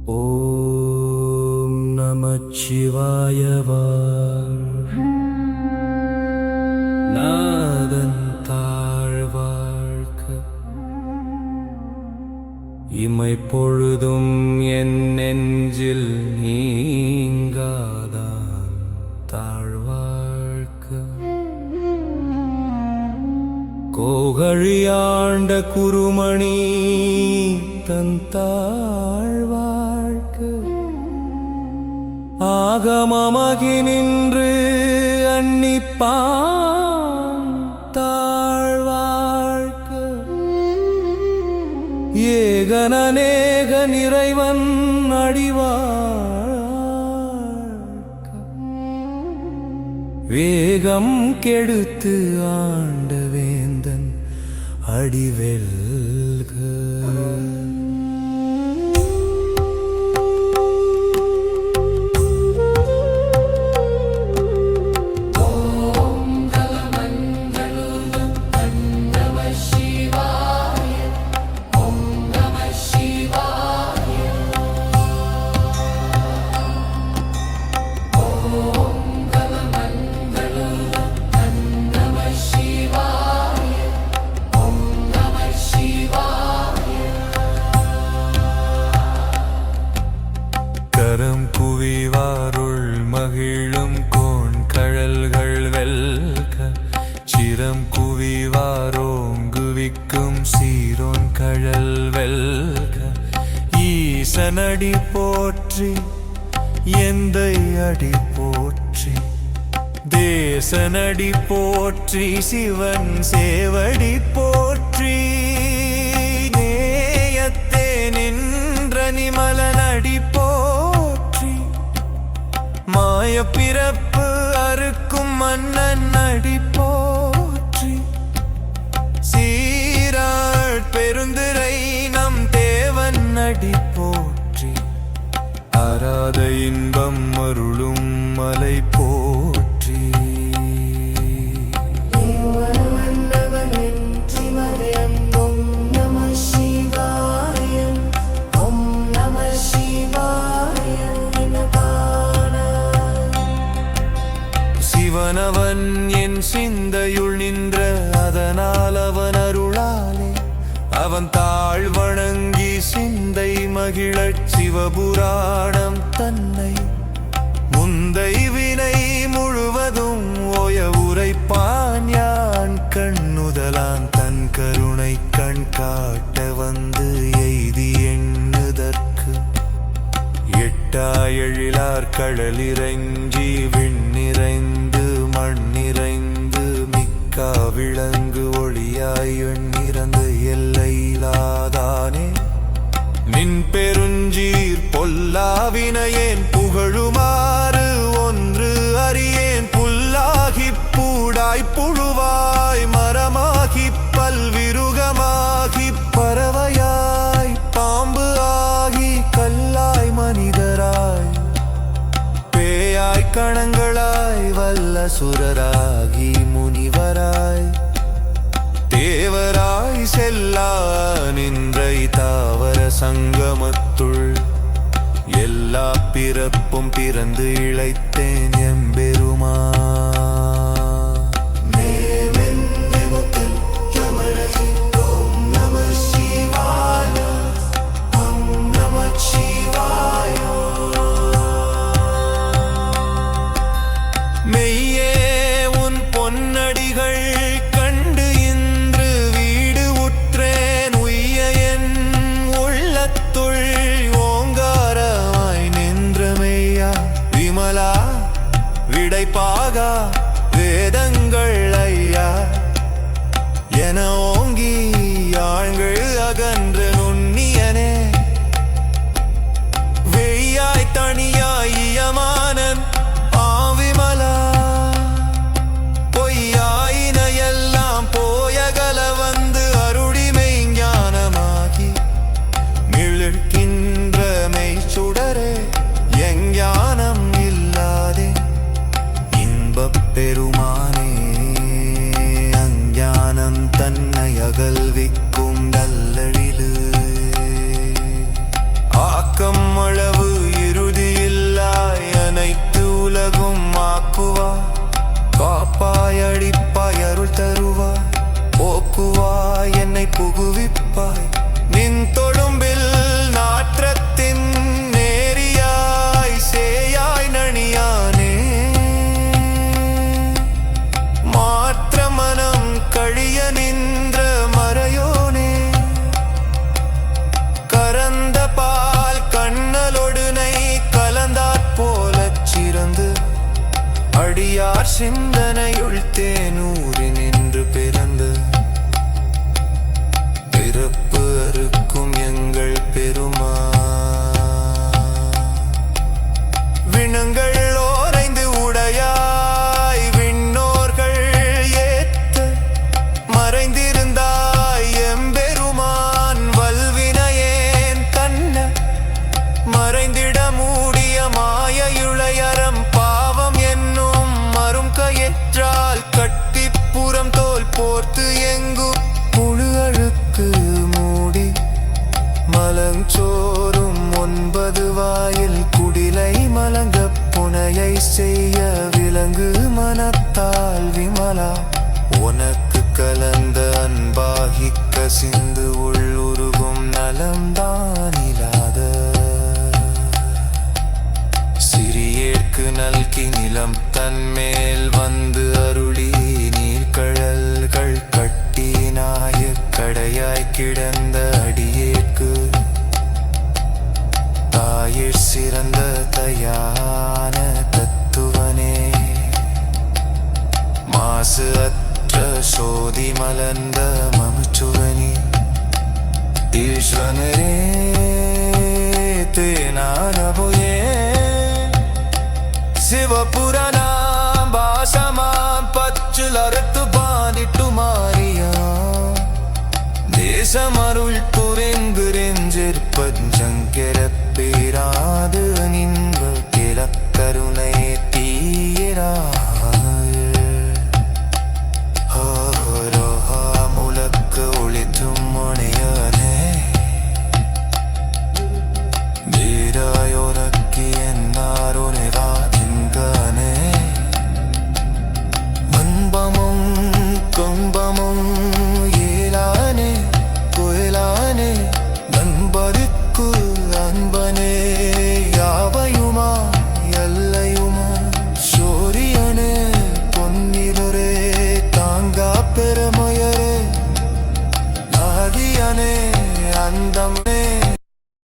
ஓம் நமச்சிவாய நாதன் தாழ்வாழ்க இமை பொழுதும் என் நெஞ்சில் நீங்காதான் தாழ்வாழ்க கோகழியாண்ட குருமணி தன் தாழ்வாழ்க ஆகமமகி நின்று அன்னிப்பான் தாழ்வாழ்க ஏகனநேக நிறைவன் அடிவாழ்க வேகம் கெடுத்து ஆண்ட வேந்தன் அடிவெல்க கரம் குவிவாருள் மகிழும் கோன் கழல்கள் வெல்க சிரம் குவிவாரோங்குவிக்கும் சீரோன் கழல் வெல்க ஈசனடி போற்றி எந்தை அடி போற்றி தேசனடி போற்றி சிவன் சேவடி போற்றி நேயத்தே நின்ற நிமலனடி போற்றி மாய பிறப்பு அறுக்கும் மன்னன் அடி போற்றி சீராள் பெருந்துரை நம் தேவன் அடி போற்றி ஆராத இன்பம் அருளும் மலை போற்றி சிவனவன் என் சிந்தையுள் நின்ற அதனால் அவன் அருளாலே அவன் தாழ் வணங்கி சிந்தை மகிழச் சிவபுராணம் தன்னை முந்தை வினை முழுவதும் ஓய உரைப்பான் யான் கண்ணுதலான் தன் கருணை கண் காட்ட வந்து எய்தி எண்ணுதற்கு எட்டாயெழிலார் கடலிறைஞ்சி விண்ணிறைந்து மண்ணிறைந்து மிக்கா விளங்கு ஒளியாய் எண்ணிறந்து எல்லையிலாதானே நின் பெருஞ்சீர் பொல்லாவினையேன் புகழுமாறு ஒன்று அறியேன் புல்லாகிப் பூடாய் புழுவாய் மரமாகிப் பல்விருகமாகிப் பறவையாய் பாம்பு ஆகி கல்லாய் மனிதராய் பேயாய் கணங்களாய் வல்ல சுரராகி முனிவராய் தேவராய் செல்லா நின்றை தாவர சங்கமத்துள் எல்லா பிறப்பும் பிறந்து இழைத்தேன் எம்பெருமா மெய்யே உன் பொன்னடிகள் கண்டு இன்று வீடு உற்றேன் உய்ய என் உள்ளத்துள் ஓங்காரமாய் நின்ற மெய்யா விமலா விடைப்பாகா யார் சிந்தனையுள் தேனூரி நின்று பிறந்து பிறப்பு அறுக்கும் எங்கள் பெருமா வினங்கள் ஓரைந்து உடையாய் விண்ணோர்கள் ஏத்த மறைந்திருந்தாய் எம்பெருமான் வல்வினையேன் தன்ன மறைந்திட மூடிய மாயையுளையறம் பாவம் என்னும் மரும் கயிற்றால் கட்டிப்புறம் தோல் போர்த்து எங்கும் முழு அழுக்கு மூடி மலஞ்சோறும் 9 வாயில் குடிலை மலங்க புனையை செய்ய விலங்கு மனத்தால் விமலா உனக்கு கலந்த அன்பாகி கசிந்து உள்ளுருகும் நலம்தானிலாத சிறியேற்கு நல்கி நிலம் தன்மேல் வந்து அருளி நீர்கழல்கள் கட்டி நாயக்கடையாய் கிடந்த அடியேற்கு தாயிற் சிறந்த தயான தத்துவனே மாசு அற்ற சோதி மலர்ந்த மமுச்சுவனி ஈஸ்வரனே தேனானபுயே சிவபுராணாம் பாசமாம் பச்சுல் அறுத்து பாதிட்டு மாறியா தேசமருள் புரிந்துரெஞ்சிற்பஞ்சங்கெரப் பேராது நின்ப கிழக்கருணை தீரா முழக்கு ஒளித்தும் முனையனே வீராயோரக்கி என்னாரோனே ராஜிங்கனே அன்பமும் கும்பமும் ஏலானே குயலானே நண்பருக்கு அன்பனே யாவையுமா எல்லையுமா சூரியனே பொன்னிருரே தாங்கா பெருமையரே ஆதியனே அந்தம்